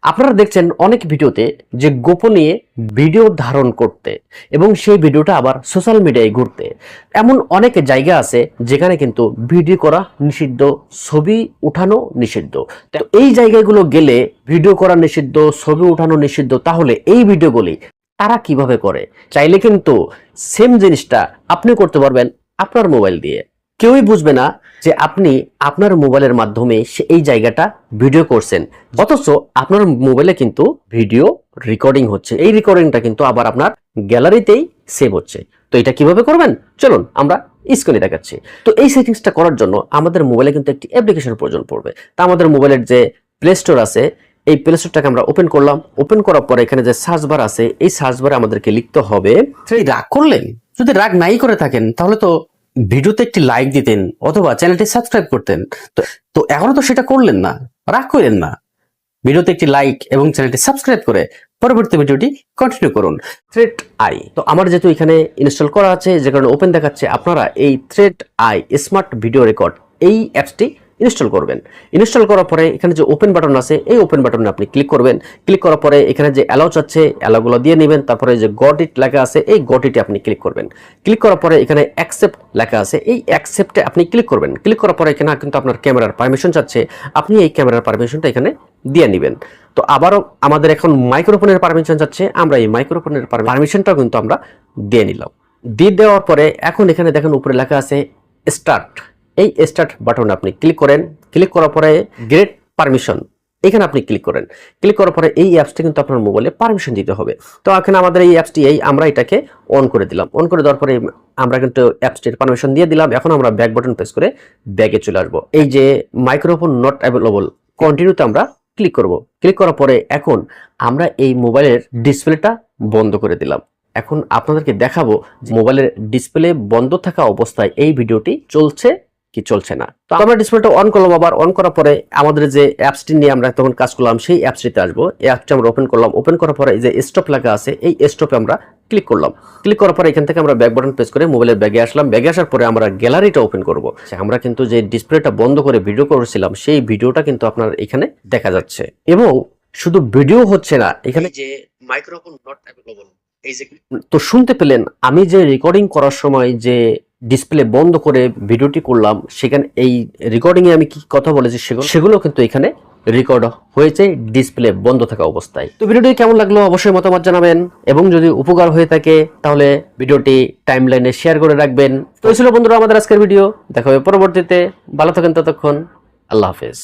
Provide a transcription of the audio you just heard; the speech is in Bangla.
আপনারা দেখছেন অনেক ভিডিওতে যে গোপনীয় ভিডিও ধারণ করতে এবং সেই ভিডিওটা আবার সোশ্যাল মিডিয়ায় ঘুরতে, এমন অনেক জায়গা আছে যেখানে কিন্তু ভিডিও করা নিষিদ্ধ, ছবি উঠানো নিষিদ্ধ। তো এই জায়গাগুলো গেলে ভিডিও করা নিষিদ্ধ, ছবি উঠানো নিষিদ্ধ, তাহলে এই ভিডিওগুলি তারা কিভাবে করে? চাইলে কিন্তু সেম জিনিসটা আপনি করতে পারবেন আপনার মোবাইল দিয়ে। কেউই বুঝবে না যে আপনি আপনার মোবাইলের মাধ্যমে এই জায়গাটা ভিডিও করছেন, অথচ আপনার মোবাইলে কিন্তু ভিডিও রেকর্ডিং হচ্ছে। এই রেকর্ডিংটা কিন্তু আবার আপনার গ্যালারিতেই সেভ হচ্ছে। তো এটা কিভাবে করবেন চলুন আমরা স্ক্রিনে দেখাচ্ছি। তো এই সেটিংসটা করার জন্য আমাদের মোবাইলে কিন্তু একটি অ্যাপ্লিকেশনের প্রয়োজন পড়বে। তা আমাদের মোবাইলের যে প্লে স্টোর আছে, এই প্লে স্টোরটাকে আমরা ওপেন করলাম। ওপেন করার পরে এখানে যে সার্চ বার আছে, এই সার্চ বারে আমাদেরকে লিখতে হবে, রাগ করলেন? যদি রাগ নাই করে থাকেন তাহলে তো ভিডিওতে একটি লাইক দিতেন অথবা চ্যানেলটি সাবস্ক্রাইব করতেন। তো এখনো তো সেটা করলেন না, রাগ করেন না। ভিডিওতে একটি লাইক এবং চ্যানেলটি সাবস্ক্রাইব করে পরবর্তী ভিডিওটি কন্টিনিউ করুন। থ্রেড আই তো আমার যেহেতু এখানে ইনস্টল করা আছে, যে কারণে ওপেন দেখাচ্ছে, আপনারা এই thread I smart video record এই অ্যাপসটি ইনস্টল করবেন। ইনস্টল করার পরে এখানে যে ওপেন বাটন আছে, এই ওপেন বাটনে আপনি ক্লিক করবেন। ক্লিক করার পরে এখানে যে অ্যালাউ চাচ্ছে, অ্যালাউগুলো দিয়ে নেবেন। তারপরে যে গট ইট লেখা আছে, এই গট ইটে আপনি ক্লিক করবেন। ক্লিক করার পরে এখানে অ্যাকসেপ্ট লেখা আছে, এই অ্যাকসেপ্টে আপনি ক্লিক করবেন। ক্লিক করার পরে এখানে কিন্তু আপনার ক্যামেরার পারমিশন চাচ্ছে, আপনি এই ক্যামেরার পারমিশনটা এখানে দিয়ে নেবেন। তো আবারও আমাদের এখন মাইক্রোফোনের পারমিশন চাচ্ছে, আমরা এই মাইক্রোফোনের পারমিশনটাও কিন্তু আমরা দিয়ে নিলাম। দিয়ে দেওয়ার পরে এখন এখানে দেখেন উপরে লেখা আছে স্টার্ট, এই স্টার্ট বাটনে আপনি ক্লিক করেন। ক্লিক করার পরে গ্রেট পারমিশন এখানে আপনি ক্লিক করেন। ক্লিক করার পরে এই অ্যাপসটি কিন্তু আপনার মোবাইলে পারমিশন দিতে হবে। তো এখানে আমাদের এই অ্যাপসটি আমরা এটাকে অন করে দিলাম। অন করে দেওয়ার পরে আমরা কিন্তু অ্যাপসটির পারমিশন দিয়ে দিলাম। এখন আমরা ব্যাক বাটন প্রেস করে ব্যাগে চলে আসবো। এই যে মাইক্রোফোন নট অ্যাভেলেবল, কন্টিনিউতে আমরা ক্লিক করব। ক্লিক করার পরে এখন আমরা এই মোবাইলের ডিসপ্লেটা বন্ধ করে দিলাম। এখন আপনাদেরকে দেখাবো যে মোবাইলের ডিসপ্লে বন্ধ থাকা অবস্থায় এই ভিডিওটি চলছে কি চলছে না। তো আমরা ডিসপ্লেটা অন করলাম। আবার অন করার পরে আমাদের যে অ্যাপসটি নিয়ে আমরা তখন কাজ করলাম সেই অ্যাপসটিতে আসবো। এই অ্যাপসটি আমরা ওপেন করলাম। ওপেন করার পরে এই যে স্টপ লেখা আছে, এই স্টপে আমরা ক্লিক করলাম। ক্লিক করার পরে এখান থেকে আমরা ব্যাক বাটন প্রেস করে মোবাইলের ব্যাগে আসলাম। ব্যাগে আসার পরে আমরা গ্যালারিটা ওপেন করব। আমরা কিন্তু যে ডিসপ্লেটা বন্ধ করে ভিডিও করেছিলাম সেই ভিডিওটা কিন্তু আপনার এখানে দেখা যাচ্ছে। এবং শুধু ভিডিও হচ্ছে না, এখানে যে মাইক্রোফোন নট অ্যাভেলেবল, এই যে তো শুনতে পেলেন আমি যে রেকর্ডিং করার সময় যে ডিসপ্লে বন্ধ করে ভিডিওটি করলাম, সেখানে এই রেকর্ডিং এ আমি কি কথা বলেছি সেগুলো কিন্তু এখানে রেকর্ড হয়েছে ডিসপ্লে বন্ধ থাকা অবস্থায়। তো ভিডিওটি কেমন লাগলো অবশ্যই মতামত জানাবেন, এবং যদি উপকার হয়ে থাকে তাহলে ভিডিওটি টাইমলাইনে শেয়ার করে রাখবেন। তো এই ছিল বন্ধুরা আমাদের আজকের ভিডিও। দেখা হবে পরবর্তীতে। ভালো থাকেন ততক্ষণ। আল্লাহ হাফেজ।